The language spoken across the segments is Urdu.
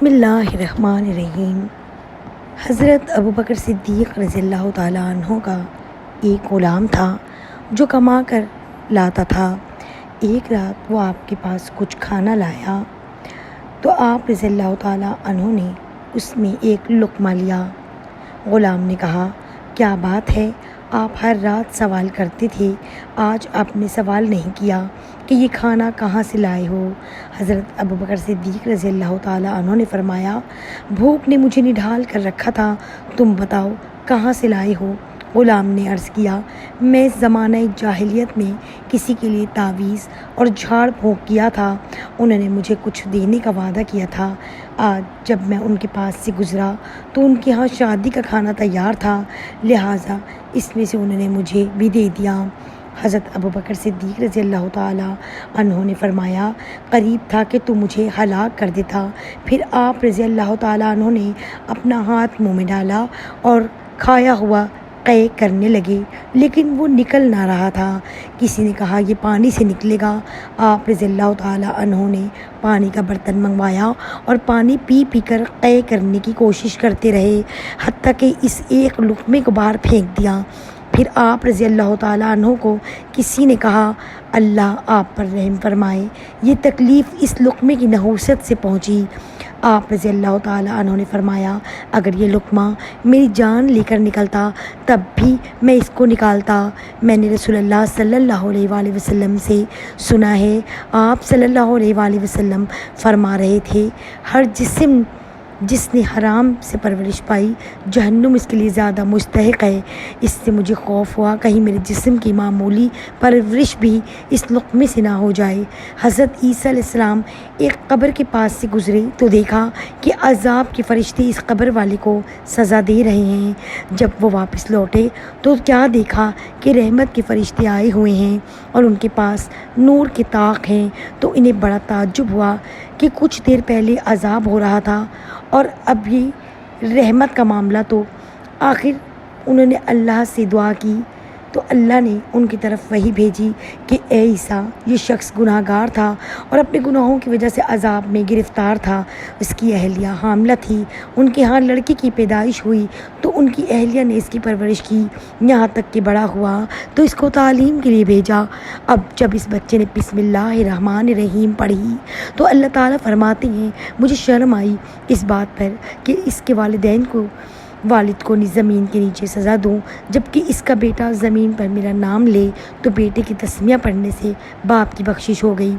بسم اللہ الرحمن الرحیم۔ حضرت ابوبکر صدیق رضی اللہ تعالیٰ عنہ کا ایک غلام تھا جو کما کر لاتا تھا۔ ایک رات وہ آپ کے پاس کچھ کھانا لایا تو آپ رضی اللہ تعالیٰ عنہ نے اس میں ایک لقمہ لیا۔ غلام نے کہا، کیا بات ہے، آپ ہر رات سوال کرتے تھے، آج آپ نے سوال نہیں کیا کہ یہ کھانا کہاں سے لائے ہو؟ حضرت ابوبکر صدیق رضی اللہ تعالیٰ عنہ نے فرمایا، بھوک نے مجھے نڈھال کر رکھا تھا، تم بتاؤ کہاں سے لائے ہو؟ غلام نے عرض کیا، میں زمانہ جاہلیت میں کسی کے لیے تعویذ اور جھاڑ پھونک کیا تھا، انہوں نے مجھے کچھ دینے کا وعدہ کیا تھا، آج جب میں ان کے پاس سے گزرا تو ان کے ہاں شادی کا کھانا تیار تھا، لہٰذا اس میں سے انہوں نے مجھے بھی دے دیا۔ حضرت ابوبکر صدیق رضی اللہ تعالیٰ عنہ نے فرمایا، قریب تھا کہ تو مجھے ہلاک کر دیتا۔ پھر آپ رضی اللہ تعالیٰ عنہ نے اپنا ہاتھ منہ میں ڈالا اور کھایا ہوا قے کرنے لگے، لیکن وہ نکل نہ رہا تھا۔ کسی نے کہا، یہ پانی سے نکلے گا۔ آپ رضی اللہ تعالیٰ عنہ نے پانی کا برتن منگوایا اور پانی پی پی کر قے کرنے کی کوشش کرتے رہے، حتیٰ کہ اس ایک لقمے کو باہر پھینک دیا۔ پھر آپ رضی اللہ تعالیٰ عنہ کو کسی نے کہا، اللہ آپ پر رحم فرمائے، یہ تکلیف اس لقمے کی نحوست سے پہنچی۔ آپ رضی اللہ تعالیٰ عنہ نے فرمایا، اگر یہ لقمہ میری جان لے کر نکلتا تب بھی میں اس کو نکالتا۔ میں نے رسول اللہ صلی اللہ علیہ وآلہ وسلم سے سنا ہے، آپ صلی اللہ علیہ وآلہ وسلم فرما رہے تھے، ہر جسم جس نے حرام سے پرورش پائی، جہنم اس کے لیے زیادہ مستحق ہے۔ اس سے مجھے خوف ہوا کہیں میرے جسم کی معمولی پرورش بھی اس لقمے سے نہ ہو جائے۔ حضرت عیسیٰ علیہ السلام ایک قبر کے پاس سے گزرے تو دیکھا کہ عذاب کے فرشتے اس قبر والے کو سزا دے رہے ہیں۔ جب وہ واپس لوٹے تو کیا دیکھا کہ رحمت کے فرشتے آئے ہوئے ہیں اور ان کے پاس نور کے طاق ہیں، تو انہیں بڑا تعجب ہوا کہ کچھ دیر پہلے عذاب ہو رہا تھا اور اب یہ رحمت کا معاملہ۔ تو آخر انہوں نے اللہ سے دعا کی تو اللہ نے ان کی طرف وحی بھیجی کہ اے عیسیٰ، یہ شخص گناہ گار تھا اور اپنے گناہوں کی وجہ سے عذاب میں گرفتار تھا۔ اس کی اہلیہ حاملہ تھی، ان کے ہاں لڑکی کی پیدائش ہوئی تو ان کی اہلیہ نے اس کی پرورش کی، یہاں تک کہ بڑا ہوا تو اس کو تعلیم کے لیے بھیجا۔ اب جب اس بچے نے بسم اللہ الرحمن الرحیم پڑھی تو اللہ تعالیٰ فرماتے ہیں، مجھے شرم آئی اس بات پر کہ اس کے والد کو زمین کے نیچے سزا دوں، جبکہ اس کا بیٹا زمین پر میرا نام لے تو بیٹے کی تسمیہ پڑھنے سے باپ کی بخشش ہو گئی۔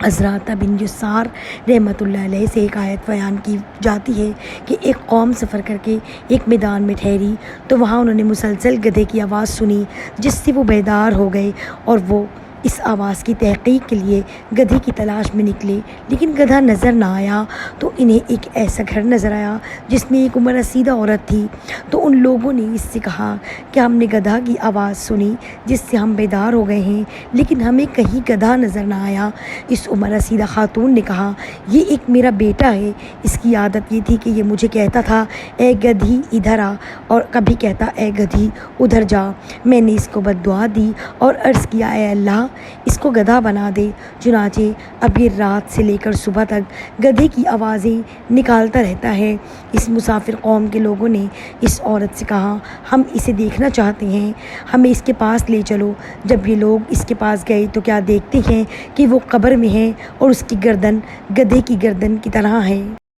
حضرت بن یسار رحمۃ اللہ علیہ سے ایک آیت بیان کی جاتی ہے کہ ایک قوم سفر کر کے ایک میدان میں ٹھہری تو وہاں انہوں نے مسلسل گدھے کی آواز سنی، جس سے وہ بیدار ہو گئے اور وہ اس آواز کی تحقیق کے لیے گدھے کی تلاش میں نکلے، لیکن گدھا نظر نہ آیا۔ تو انہیں ایک ایسا گھر نظر آیا جس میں ایک عمر رسیدہ عورت تھی، تو ان لوگوں نے اس سے کہا کہ ہم نے گدھا کی آواز سنی جس سے ہم بیدار ہو گئے ہیں، لیکن ہمیں کہیں گدھا نظر نہ آیا۔ اس عمر رسیدہ خاتون نے کہا، یہ ایک میرا بیٹا ہے، اس کی عادت یہ تھی کہ یہ مجھے کہتا تھا، اے گدھی ادھر آ، اور کبھی کہتا اے گدھی ادھر جا۔ میں نے اس کو بد دعا دی اور عرض کیا، اے اللہ اس کو گدھا بنا دے۔ چنانچہ اب یہ رات سے لے کر صبح تک گدھے کی آوازیں نکالتا رہتا ہے۔ اس مسافر قوم کے لوگوں نے اس عورت سے کہا، ہم اسے دیکھنا چاہتے ہیں، ہمیں اس کے پاس لے چلو۔ جب یہ لوگ اس کے پاس گئے تو کیا دیکھتے ہیں کہ وہ قبر میں ہے اور اس کی گردن گدھے کی گردن کی طرح ہے۔